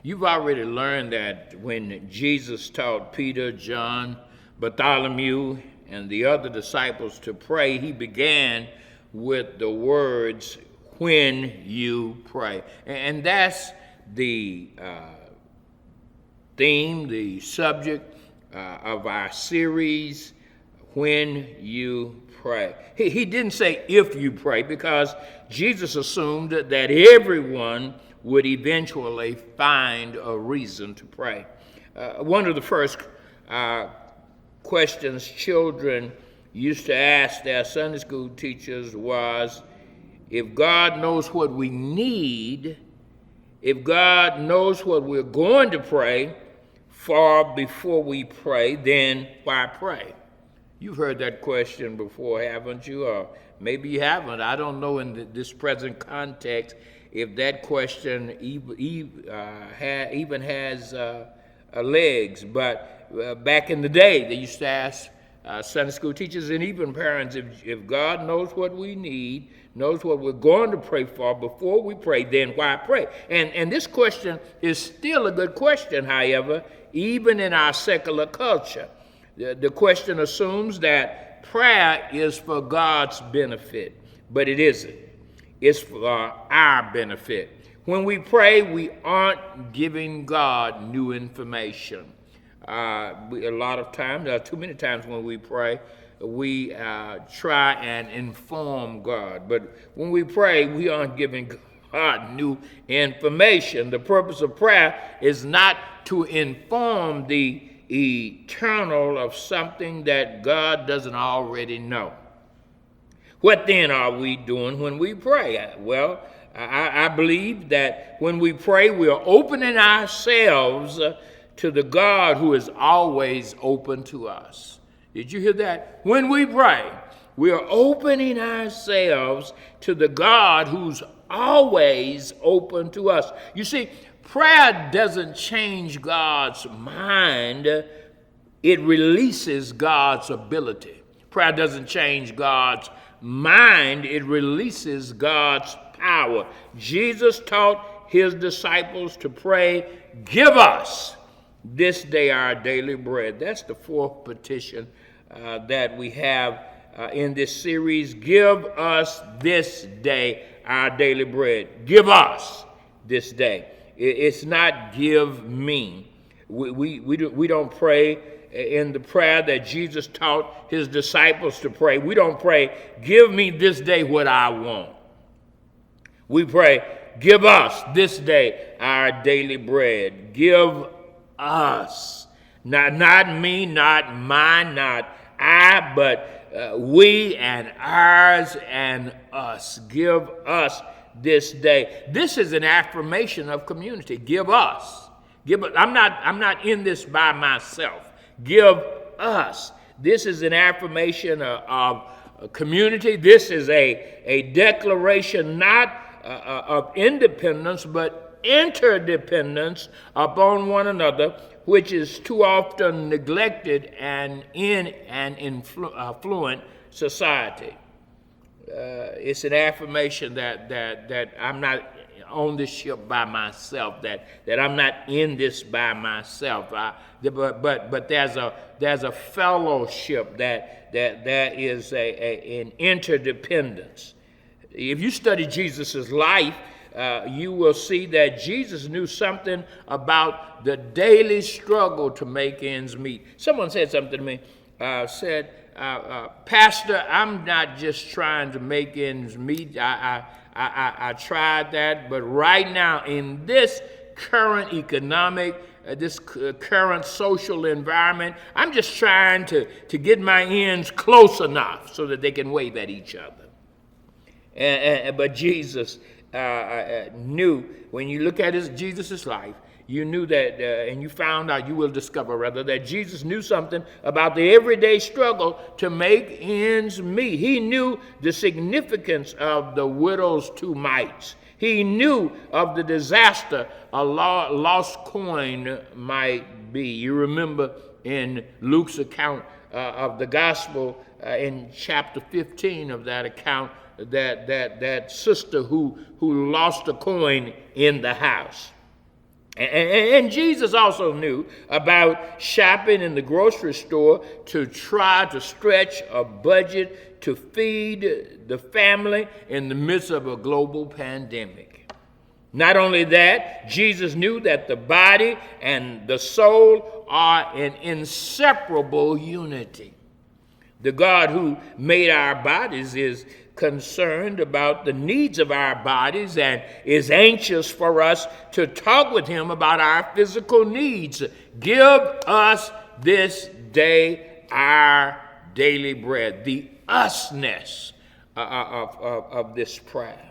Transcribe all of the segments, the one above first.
You've already learned that when Jesus taught Peter, John, Bartholomew, and the other disciples to pray, he began with the words, when you pray. And that's the theme, the subject of our series, When You Pray. He didn't say if you pray, because Jesus assumed that everyone would eventually find a reason to pray. One of the first questions children used to ask their Sunday school teachers was, if God knows what we need, if God knows what we're going to pray for before we pray, then why pray? You've heard that question before, haven't you? Or maybe you haven't. I don't know in this present context if that question even has legs. But back in the day, they used to ask Sunday school teachers and even parents, if God knows what we need, knows what we're going to pray for before we pray, then why pray? And this question is still a good question, however, even in our secular culture. The question assumes that prayer is for God's benefit, but it isn't. It's for our benefit. When we pray, we aren't giving God new information. A lot of times, too many times when we pray, we try and inform God. But when we pray, we aren't giving God new information. The purpose of prayer is not to inform the eternal of something that God doesn't already know. What then are we doing when we pray? Well, I believe that when we pray, we are opening ourselves to the God who is always open to us. Did you hear that? When we pray, we are opening ourselves to the God who's always open to us. You see, prayer doesn't change God's mind. It releases God's ability. Prayer doesn't change God's mind. It releases God's power. Jesus taught his disciples to pray, give us this day our daily bread. That's the fourth petition that we have in this series. Give us this day our daily bread. Give us this day. It's not give me. We don't pray in the prayer that Jesus taught his disciples to pray. We don't pray, give me this day what I want. We pray, give us this day our daily bread. Give us. Not me, not mine, not I, but we and ours and us. Give us this day. This is an affirmation of community. Give us. Give us. I'm not in this by myself. Give us. This is an affirmation of community. This is a declaration not of independence, but interdependence upon one another, which is too often neglected and in an affluent society. It's an affirmation that I'm not on this ship by myself, that I'm not in this by myself. But there's a fellowship, that there is an interdependence. If you study Jesus' life, you will see that Jesus knew something about the daily struggle to make ends meet. Someone said something to me, Pastor, I'm not just trying to make ends meet. I tried that, but right now in this current economic, this current social environment, I'm just trying to get my ends close enough so that they can wave at each other. But Jesus knew, when you look at Jesus' life, you knew that, and you found out, you will discover rather, that Jesus knew something about the everyday struggle to make ends meet. He knew the significance of the widow's two mites. He knew of the disaster a lost coin might be. You remember in Luke's account of the gospel, in chapter 15 of that account, that sister who lost a coin in the house. And Jesus also knew about shopping in the grocery store to try to stretch a budget to feed the family in the midst of a global pandemic. Not only that, Jesus knew that the body and the soul are in inseparable unity. The God who made our bodies is concerned about the needs of our bodies and is anxious for us to talk with him about our physical needs. Give us this day our daily bread. The usness of this prayer.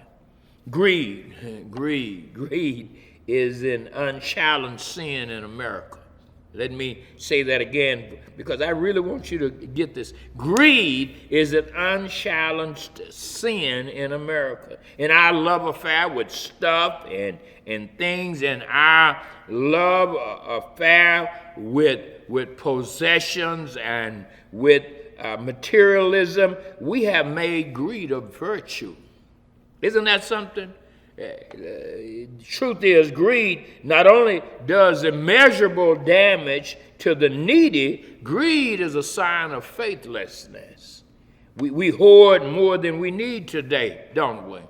Greed is an unchallenged sin in America. Let me say that again because I really want you to get this. Greed is an unchallenged sin in America. In our love affair with stuff and things, and our love affair with possessions and with materialism, we have made greed a virtue. Isn't that something? Truth is, greed not only does immeasurable damage to the needy, greed is a sign of faithlessness. We hoard more than we need today, don't we?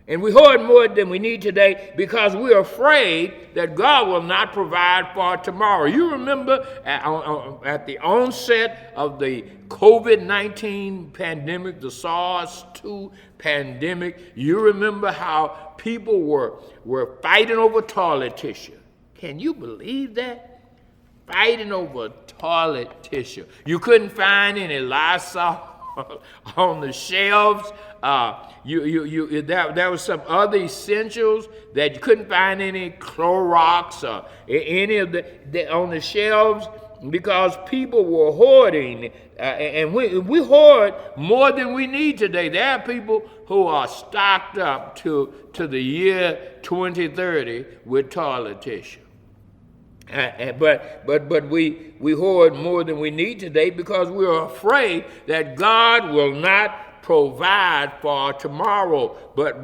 And we hoard more than we need today because we're afraid that God will not provide for tomorrow. You remember at the onset of the COVID-19 pandemic, the SARS-2 pandemic, you remember how people were fighting over toilet tissue. Can you believe that? Fighting over toilet tissue. You couldn't find any Lysol on the shelves. There was some other essentials that you couldn't find any Clorox or any of the on the shelves because people were hoarding, and we hoard more than we need today. There are people who are stocked up to the year 2030 with toilet tissue. But we hoard more than we need today because we're afraid that God will not provide for tomorrow. But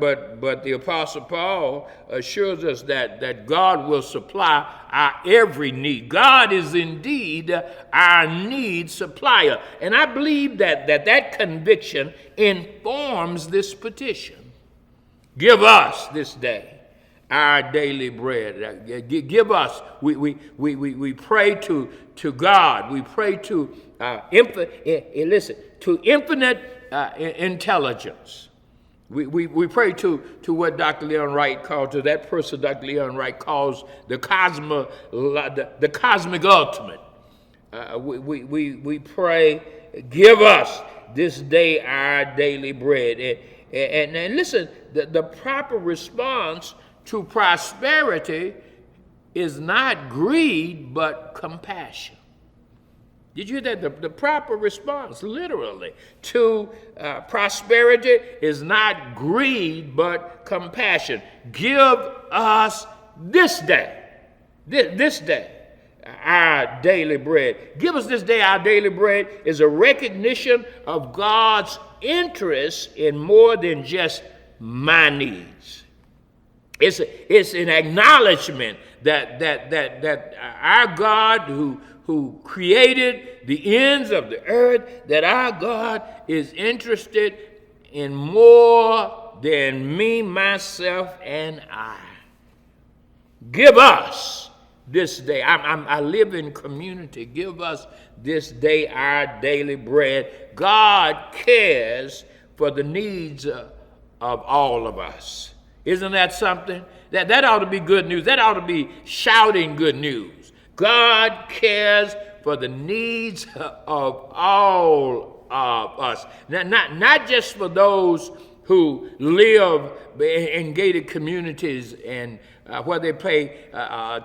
the Apostle Paul assures us that God will supply our every need. God is indeed our need supplier. And I believe that conviction informs this petition. Give us this day our daily bread. Give us. We pray to God. We pray to infinite intelligence. We pray to what Dr. Leon Wright calls, to that person Dr. Leon Wright calls the cosmic ultimate. We pray, give us this day our daily bread. And listen, the proper response to prosperity is not greed, but compassion. Did you hear that? The proper response, literally, to prosperity is not greed, but compassion. Give us this day, our daily bread. Give us this day our daily bread is a recognition of God's interest in more than just my needs. It's an acknowledgement that our God who created the ends of the earth, that our God is interested in more than me, myself, and I. Give us this day. I live in community. Give us this day our daily bread. God cares for the needs of all of us. Isn't that something? That ought to be good news. That ought to be shouting good news. God cares for the needs of all of us. Not just for those who live in gated communities and where they pay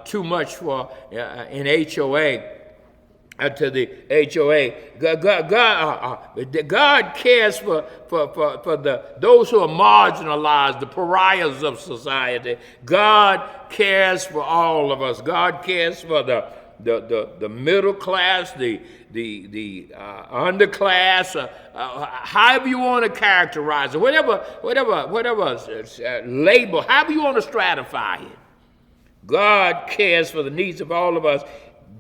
too much for an HOA. To the HOA, God cares for those who are marginalized, the pariahs of society. God cares for all of us. God cares for the middle class, the underclass, however you want to characterize it, whatever label, however you want to stratify it. God cares for the needs of all of us.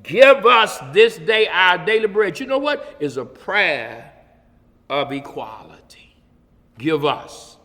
Give us this day our daily bread. You know what? It's a prayer of equality. Give us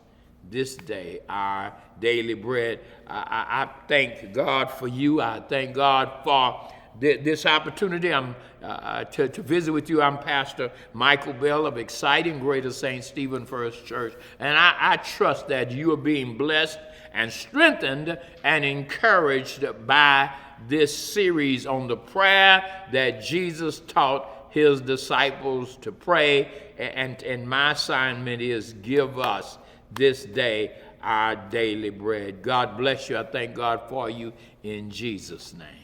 this day our daily bread. I thank God for you. I thank God for this opportunity to visit with you. I'm Pastor Michael Bell of Exciting Greater St. Stephen First Church, and I trust that you are being blessed and strengthened and encouraged by this series on the prayer that Jesus taught his disciples to pray, and my assignment is give us this day our daily bread. God bless you. I thank God for you in Jesus' name.